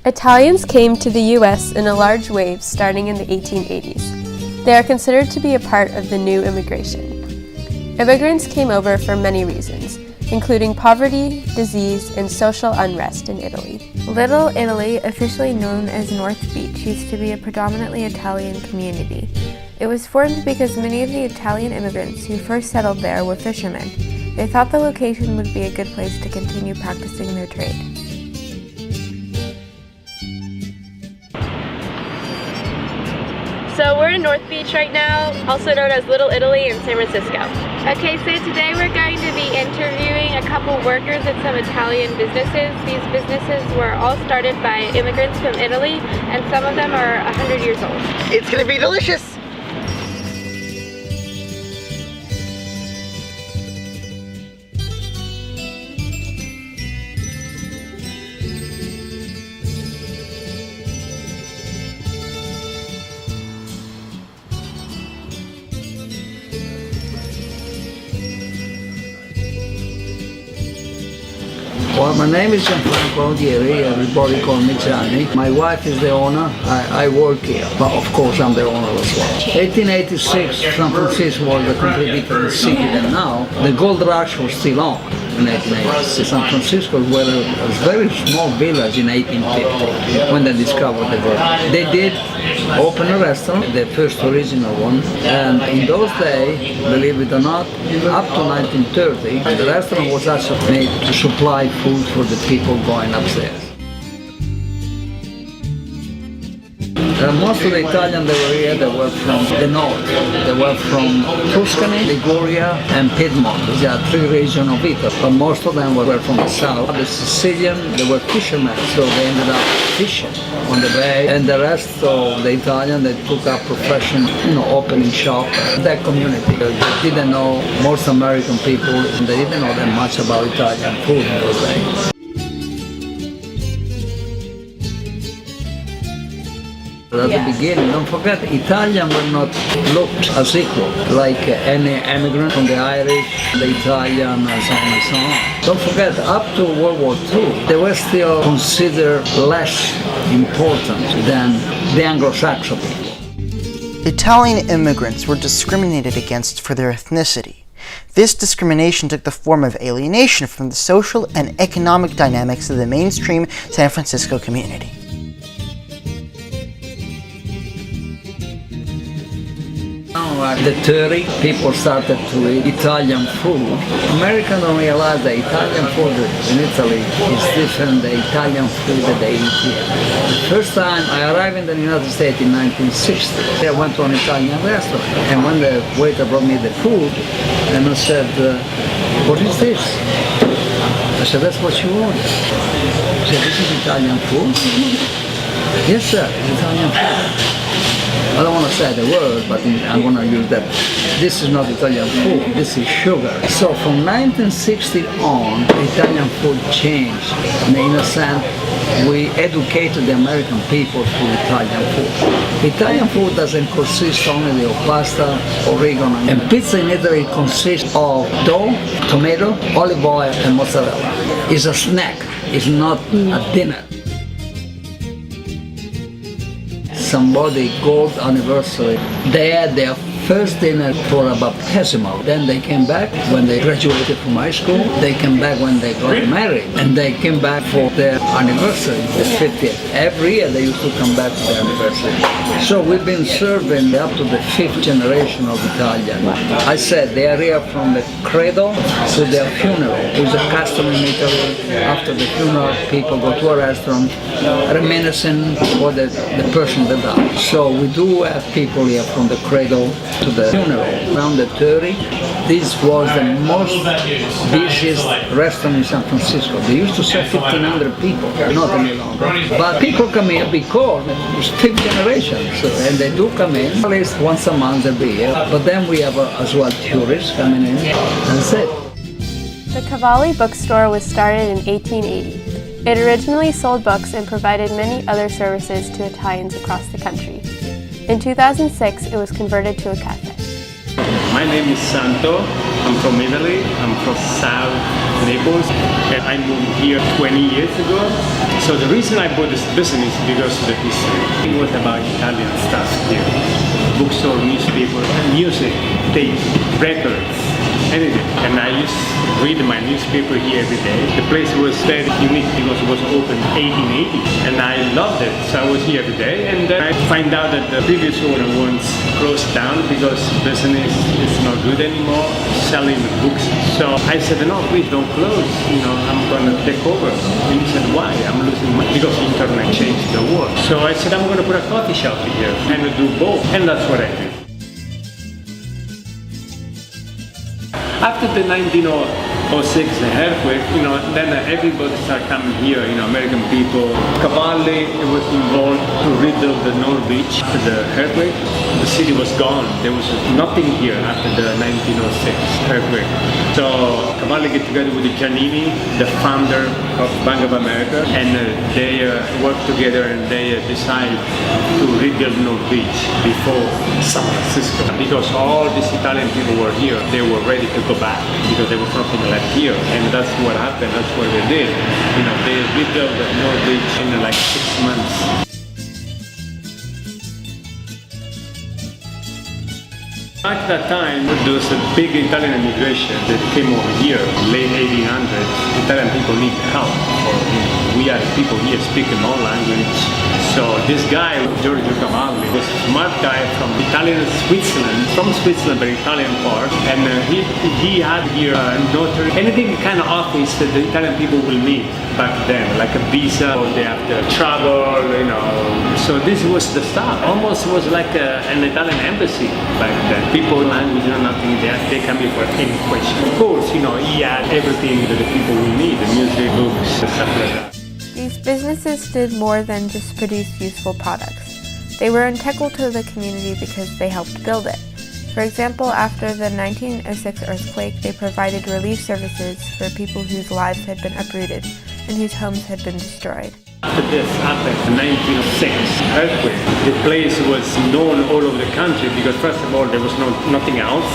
Italians came to the U.S. in a large wave starting in the 1880s. They are considered to be a part of the new immigration. Immigrants came over for many reasons, including poverty, disease, and social unrest in Italy. Little Italy, officially known as North Beach, used to be a predominantly Italian community. It was formed because many of the Italian immigrants who first settled there were fishermen. They thought the location would be a good place to continue practicing their trade. So we're in North Beach right now, also known as Little Italy in San Francisco. Okay, so today we're going to be interviewing a couple workers at some Italian businesses. These businesses were all started by immigrants from Italy, and some of them are 100 years old. It's gonna be delicious! Well, my name is Gianfranco Audieri, everybody call me Gianni. My wife is the owner, I work here, but of course I'm the owner as well. 1886, San Francisco was a completely different city than now. The gold rush was still on in 1886. San Francisco was a very small village in 1850 when they discovered the gold. They did open a restaurant, the first original one, and in those days, believe it or not, up to 1930, the restaurant was actually made to supply food for the people going upstairs. Most of the Italians that were here, they were from the north. They were from Tuscany, Liguria, and Piedmont. These are three regions of Italy, but most of them were from the south. The Sicilian, they were fishermen, so they ended up fishing on the bay, and the rest of the Italian, they took up profession, opening shop. That community, they didn't know most American people, and they didn't know that much about Italian food in those days. At the beginning, don't forget, Italians were not looked as equal, like any immigrant from the Irish, the Italian, and so on and so on. Don't forget, up to World War II, they were still considered less important than the Anglo-Saxon people. Italian immigrants were discriminated against for their ethnicity. This discrimination took the form of alienation from the social and economic dynamics of the mainstream San Francisco community. The 30 people started to eat Italian food. Americans don't realize that Italian food in Italy is different than the Italian food that they eat here. The first time I arrived in the United States in 1960, I went to an Italian restaurant, and when the waiter brought me the food, and I said, what is this? I said, that's what you ordered. He said, this is Italian food? Yes, sir, it's Italian food. I don't want to say the word, but I'm going to use that. This is not Italian food, this is sugar. So from 1960 on, Italian food changed. And in a sense, we educated the American people through Italian food. Italian food doesn't consist only of pasta, oregano, and pizza in Italy consists of dough, tomato, olive oil, and mozzarella. It's a snack, it's not a dinner. Somebody gold anniversary, they had their first dinner for a baptismal. Then they came back when they graduated from high school. They came back when they got married, and they came back for their anniversary, the 50th. Every year they used to come back for their anniversary. So we've been serving up to the 5th generation of Italian. I said they are here from the cradle to their funeral. It's a custom in Italy. After the funeral, people go to a restaurant, reminiscing for the person that died. So we do have people here from the cradle to the funeral. Around the 30, this was the most busiest restaurant in San Francisco. They used to serve 1,500 people, not any longer. But people come here because it's 5th generation, and they do come in. At least once a month they'll be here. But then we have as well tourists coming in. That's it. The Cavalli bookstore was started in 1880. It originally sold books and provided many other services to Italians across the country. In 2006, it was converted to a cafe. My name is Santo. I'm from Italy. I'm from South Naples. And I moved here 20 years ago. So the reason I bought this business is because of the history. It was about Italian stuff here. Bookstore, newspaper, music, tapes, records, anything. And I used to read my newspaper here every day. The place was very unique because it was opened in 1880. And I loved it. So I was here every day. And then I find out that the previous owner once closed down because business is not good anymore, selling books. So I said, no, please don't close. I'm going to take over. And he said, why? I'm losing money. Because the internet changed the world. So I said, I'm going to put a coffee shop here and do both. And that's what I did. After the 1906 earthquake, then everybody started coming here, American people. Cavalli was involved to rebuild the North Beach after the earthquake. The city was gone. There was nothing here after the 1906 earthquake. So Cavalli get together with Giannini, the founder of Bank of America, and they worked together and they decided to rebuild North Beach before San Francisco. Because all these Italian people were here, they were ready to go back because there was nothing left here, and that's what happened. That's what they did. They rebuilt the North Beach in like 6 months. At that time, there was a big Italian immigration that came over here, late 1800s. Italian people need help. We are people here speaking all language. So this guy, Giorgio Cavalli, was a smart guy from Italian Switzerland, but Italian part. And he had here a notary, anything kind of office that the Italian people will need back then, like a visa, or they have to travel, So this was the start. Almost was like an Italian embassy back then. People, language, nothing, they come here for any question. Of course, he had everything that the people will need, the music, books, stuff like that. These businesses did more than just produce useful products. They were integral to the community because they helped build it. For example, after the 1906 earthquake, they provided relief services for people whose lives had been uprooted and whose homes had been destroyed. After this happened, the 1906 earthquake, the place was known all over the country because first of all there was nothing else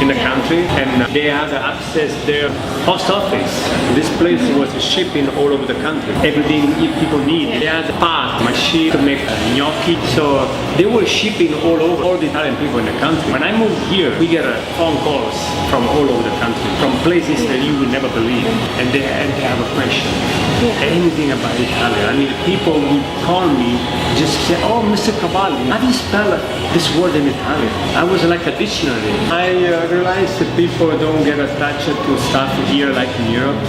in the country, and they had access their post office. This place was shipping all over the country. Everything people need. They had a part, machine to make gnocchi, so they were shipping all over, all the Italian people in the country. When I moved here, we get phone calls from all over the country, from places that you would never believe, and they have a question. Anything about Italy. People would call me, just say, oh, Mr. Cavalli, how do you spell this word in Italian? I was like a dictionary. I realized that people don't get attached to stuff here like in Europe,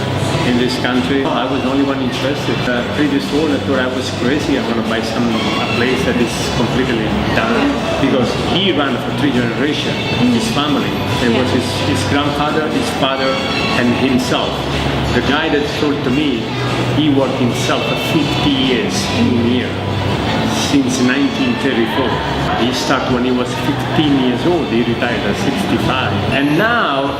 in this country. I was the only one interested. The previous owner thought I was crazy. I want to buy a place that is completely done. Because he ran for 3 generations, his family. It was his grandfather, his father, and himself. The guy that sold to me, he worked himself for 50 years in here, since 1934. He started when he was 15 years old, he retired at 65. And now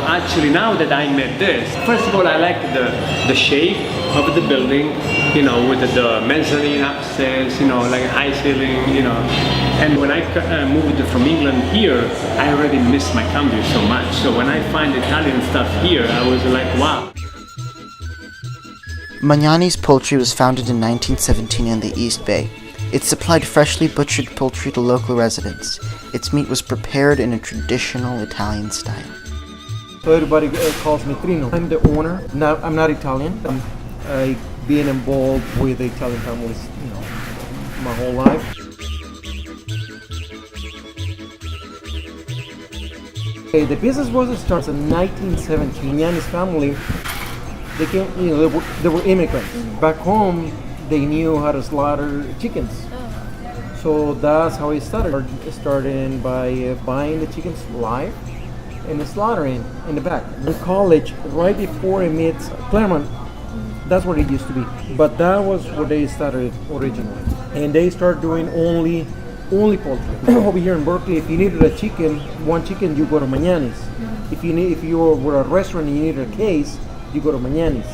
that I met this, first of all, I like the shape of the building, with the mezzanine upstairs, like high ceiling, And when I moved from England here, I already missed my country so much. So when I find Italian stuff here, I was like, wow. Magnani's Poultry was founded in 1917 in the East Bay. It supplied freshly butchered poultry to local residents. Its meat was prepared in a traditional Italian style. So everybody calls me Trino. I'm the owner. I'm not Italian. I've been involved with the Italian families, my whole life. The business was started in 1917. Magnani's family, they came, they were immigrants. Back home, they knew how to slaughter chickens. So that's how it started. Starting by buying the chickens live and slaughtering in the back. In college, right before it meets Claremont, that's where it used to be. But that was where they started originally. And they started doing only poultry. Over here in Berkeley, if you needed a chicken, one chicken, you go to Magnani's. If you were a restaurant and you needed a case, you go to Mañanis.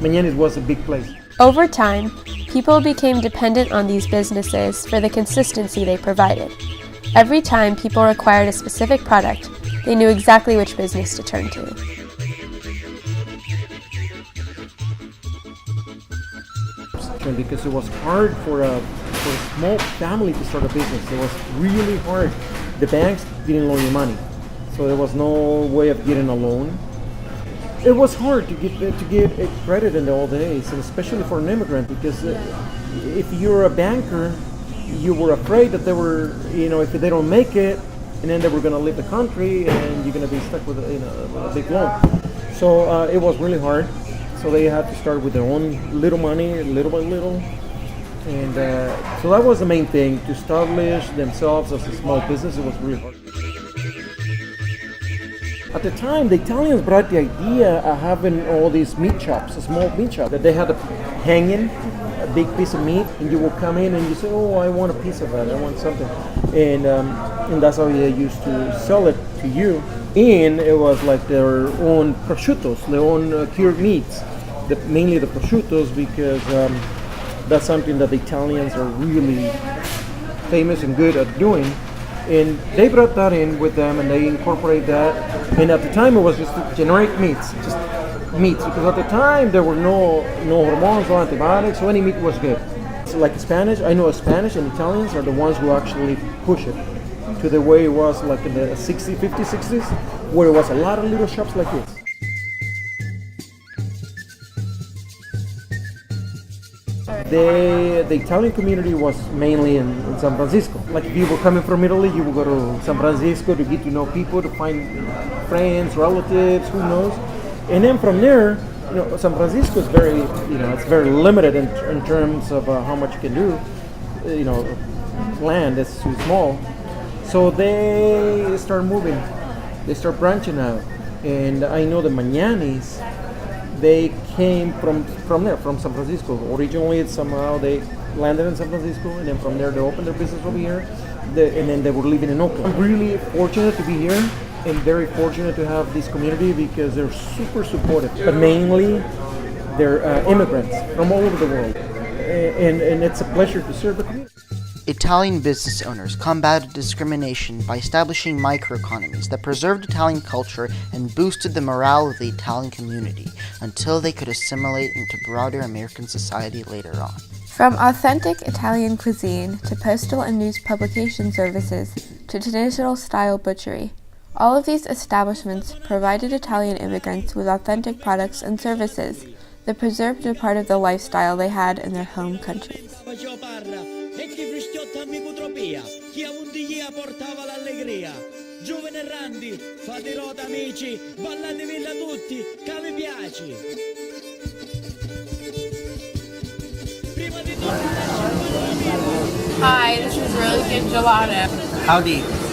Mañanis was a big place. Over time, people became dependent on these businesses for the consistency they provided. Every time people required a specific product, they knew exactly which business to turn to. Because it was hard for a small family to start a business. It was really hard. The banks didn't loan you money, so there was no way of getting a loan. It was hard to get a credit in the old days, and especially for an immigrant, because if you're a banker, you were afraid that they were, if they don't make it, and then they were going to leave the country, and you're going to be stuck with a big loan. So it was really hard. So they had to start with their own little money, little by little. And so that was the main thing, to establish themselves as a small business. It was really hard. At the time, the Italians brought the idea of having all these meat shops, a small meat shop, that they had a hanging, a big piece of meat, and you will come in and you say, oh, I want a piece of that, I want something. And that's how they used to sell it to you. And it was like their own prosciuttos, their own cured meats, mainly the prosciuttos, because that's something that the Italians are really famous and good at doing. And they brought that in with them, and they incorporate that. And at the time, it was just generic meats, just meats, because at the time there were no hormones, no antibiotics, so any meat was good. So like Spanish, I know Spanish and Italians are the ones who actually push it to the way it was like in the 60s, 50s, 60s, where it was a lot of little shops like this. The Italian community was mainly in San Francisco. Like if you were coming from Italy, you would go to San Francisco to get to know people, to find friends, relatives, who knows. And then from there, San Francisco is very, it's very limited in terms of how much you can do. Land is too small. So they start moving, they start branching out. And I know the Mañanis, they came from there, from San Francisco. Originally, somehow they landed in San Francisco, and then from there they opened their business over here, and then they were living in Oakland. I'm really fortunate to be here, and very fortunate to have this community because they're super supportive. But mainly, they're immigrants from all over the world, and it's a pleasure to serve the community. Italian business owners combated discrimination by establishing microeconomies that preserved Italian culture and boosted the morale of the Italian community until they could assimilate into broader American society later on. From authentic Italian cuisine to postal and news publication services to traditional-style butchery, all of these establishments provided Italian immigrants with authentic products and services that preserved a part of the lifestyle they had in their home countries. E chi fischietta micutropia, chi avundiglia portava l'allegria. Giovane Randi, fate rota amici, ballatevilla tutti, che vi piaci. Prima di tutto, hi, this is really good gelato. Howdy.